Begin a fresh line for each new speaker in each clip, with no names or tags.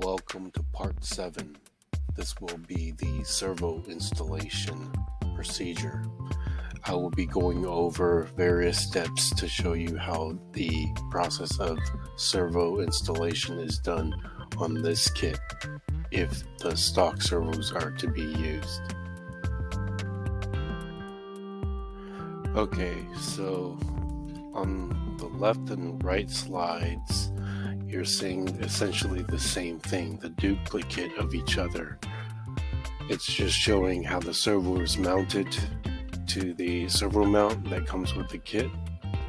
Welcome to part 7. This will be the servo installation procedure. I will be going over various steps to show you how the process of servo installation is done on this kit if the stock servos are to be used. Okay, so on the left and right slides, you're seeing essentially the same thing, the duplicate of each other. It's just showing how the servo is mounted to the servo mount that comes with the kit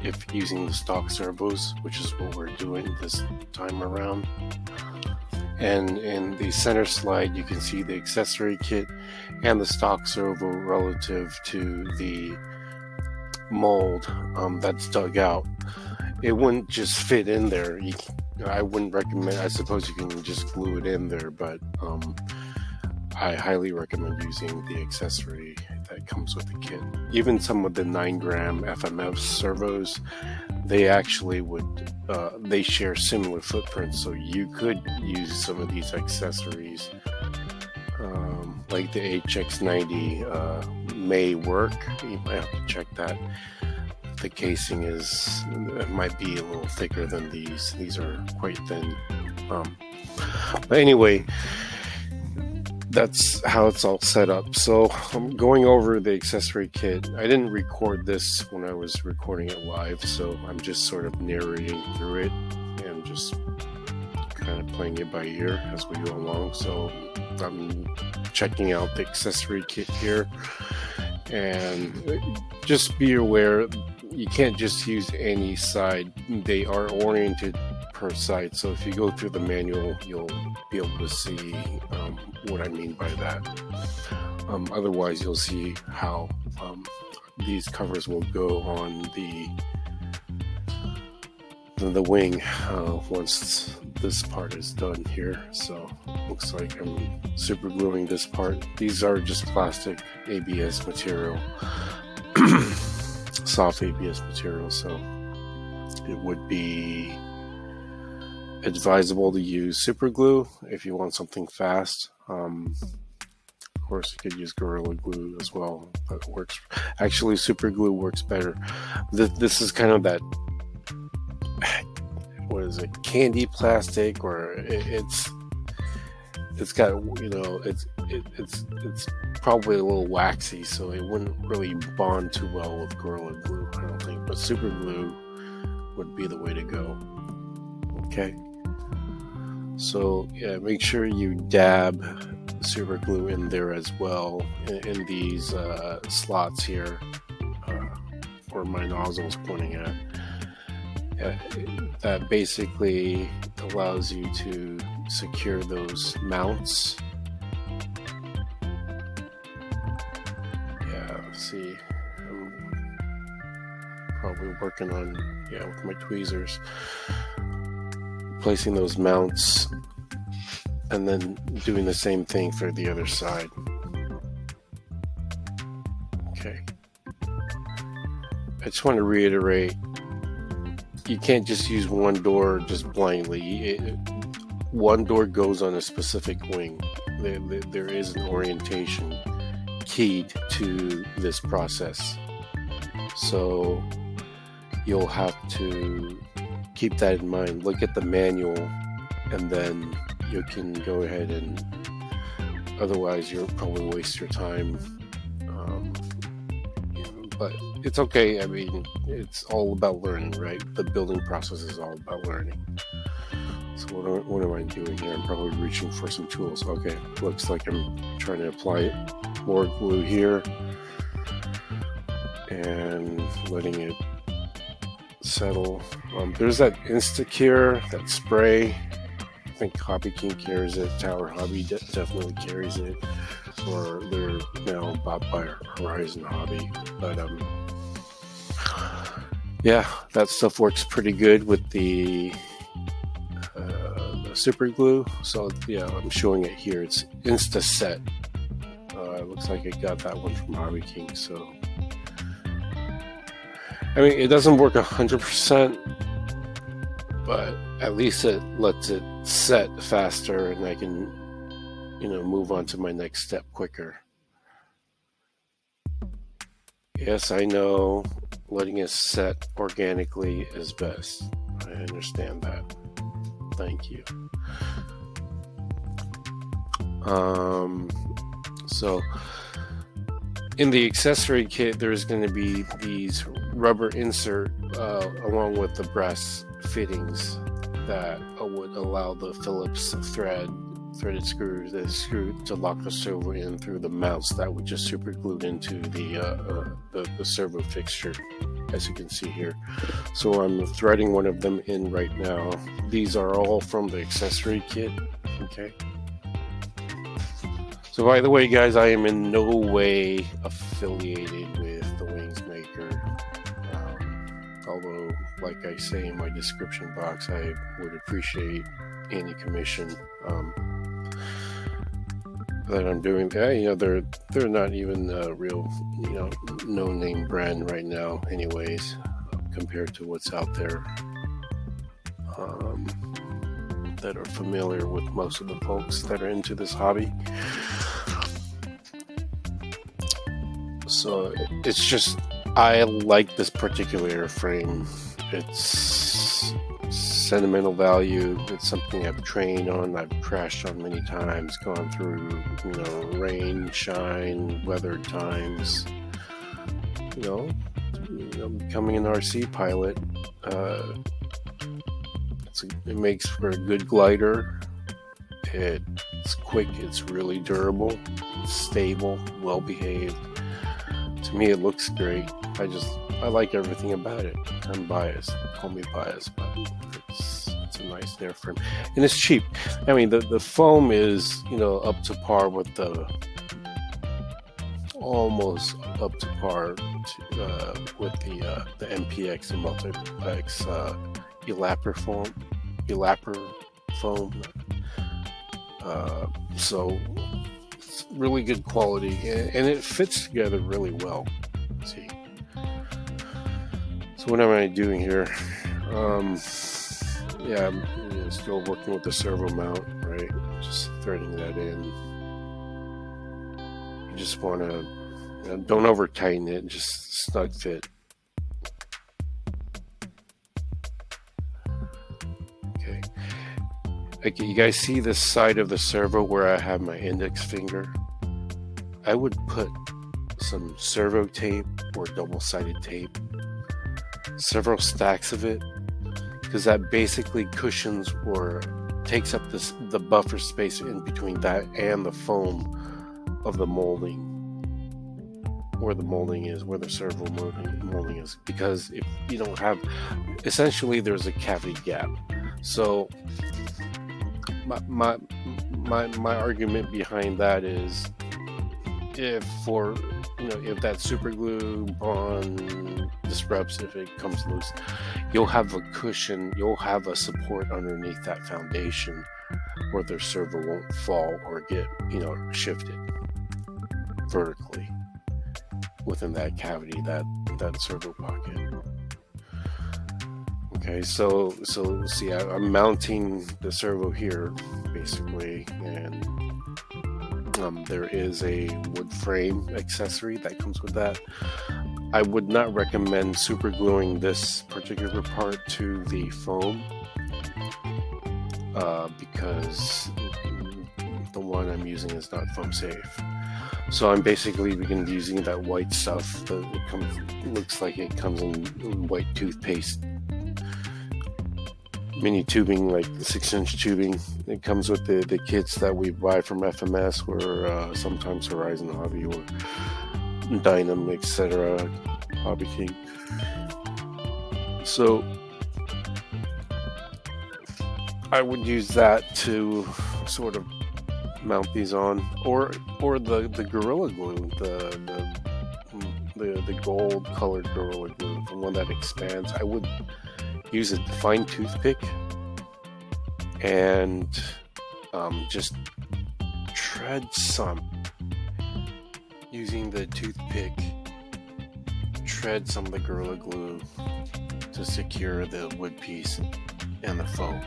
if using the stock servos, which is what we're doing this time around. And in the center slide, you can see the accessory kit and the stock servo relative to the mold that's dug out. It wouldn't just fit in there. I wouldn't recommend. I suppose you can just glue it in there, but I highly recommend using the accessory that comes with the kit. Even some of the 9-gram FMF servos, they actually would they share similar footprints, so you could use some of these accessories. Like the HX90 may work. You might have to check that. The casing it might be a little thicker than these. These are quite thin. But anyway, that's how it's all set up. So I'm going over the accessory kit. I didn't record this when I was recording it live, so I'm just sort of narrating through it and just kind of playing it by ear as we go along. So I'm checking out the accessory kit here, and just be aware you can't just use any side. They are oriented per side, so if you go through the manual, you'll be able to see what I mean by that. Otherwise, you'll see how these covers will go on the wing once this part is done here. So looks like I'm super gluing this part. These are just plastic ABS material, soft ABS material, so it would be advisable to use super glue if you want something fast. Of course, you could use Gorilla Glue as well, but it works. Actually, super glue works better. This is kind of that, what is it, candy plastic, or it's got, it's probably a little waxy, so it wouldn't really bond too well with Gorilla Glue, I don't think. But super glue would be the way to go. Okay. So yeah, make sure you dab super glue in there as well in these slots here where my nozzle is pointing at. That basically allows you to secure those mounts. Yeah, see, I'm probably working on, with my tweezers, placing those mounts and then doing the same thing for the other side. Okay. I just want to reiterate, you can't just use one door just blindly. One door goes on a specific wing. There is an orientation keyed to this process. So you'll have to keep that in mind. Look at the manual, and then you can go ahead and, otherwise you'll probably waste your time. But it's okay. I mean, it's all about learning, right? The building process is all about learning. So what am I doing here? I'm probably reaching for some tools. Okay, looks like I'm trying to apply more glue here and letting it settle. There's that Instacure, that spray. I think Hobby King carries it. Tower Hobby definitely carries it, or they're now bought by Horizon Hobby. But that stuff works pretty good with the super glue. So I'm showing it here. It's Insta Set. It looks like I got that one from Hobby King. So I mean, it doesn't work 100%. but at least it lets it set faster, and I can, move on to my next step quicker. Yes, I know letting it set organically is best. I understand that. Thank you. So in the accessory kit, there's going to be these rubber insert along with the brass fittings that would allow the Phillips threaded screws to lock the servo in through the mounts that we just super glued into the servo fixture, as you can see here. So I'm threading one of them in right now. These are all from the accessory kit. Okay. So by the way, guys, I am in no way affiliated with the wings maker. Although, like I say in my description box, I would appreciate any commission that I'm doing. They're not even a real, no-name brand right now, anyways, compared to what's out there. That are familiar with most of the folks that are into this hobby. So it's just, I like this particular airframe. It's sentimental value. It's something I've trained on, I've crashed on many times, gone through, rain, shine, weathered times. Becoming an RC pilot, it makes for a good glider. It's quick, it's really durable, it's stable, well behaved. To me, it looks great. I like everything about it. I'm biased. Call me biased, but it's a nice airframe, and it's cheap. I mean, the foam is up to par with almost up to par with the MPX and multiplex elapper foam. So it's really good quality, and it fits together really well. Let's see. So what am I doing here? I'm still working with the servo mount, right? Just threading that in. You just want to don't over tighten it, just snug fit. Okay, you guys see this side of the servo where I have my index finger? I would put some servo tape or double-sided tape, several stacks of it, because that basically cushions or takes up the buffer space in between that and the foam of the molding, where the molding is, where the servo molding is. Because if you don't have, essentially there's a cavity gap. So my argument behind that is, if that super glue bond disrupts, if it comes loose, you'll have a cushion, you'll have a support underneath that foundation where the servo won't fall or get shifted vertically within that cavity, that servo pocket. Okay, so see, I'm mounting the servo here basically, and there is a wood frame accessory that comes with that. I would not recommend super gluing this particular part to the foam because the one I'm using is not foam safe. So I'm basically going to be using that white stuff that looks like it comes in white toothpaste mini tubing, like 6-inch tubing. It comes with the kits that we buy from FMS, or sometimes Horizon Hobby or Dynam, etc. Hobby King. So I would use that to sort of mount these on, or the Gorilla Glue, the gold colored Gorilla Glue, the one that expands. I would use a fine toothpick and just tread some, using the toothpick, tread some of the Gorilla Glue to secure the wood piece and the foam.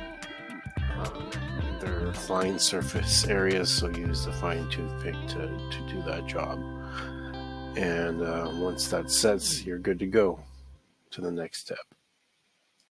They're fine surface areas, so use the fine toothpick to do that job. And once that sets, you're good to go to the next step.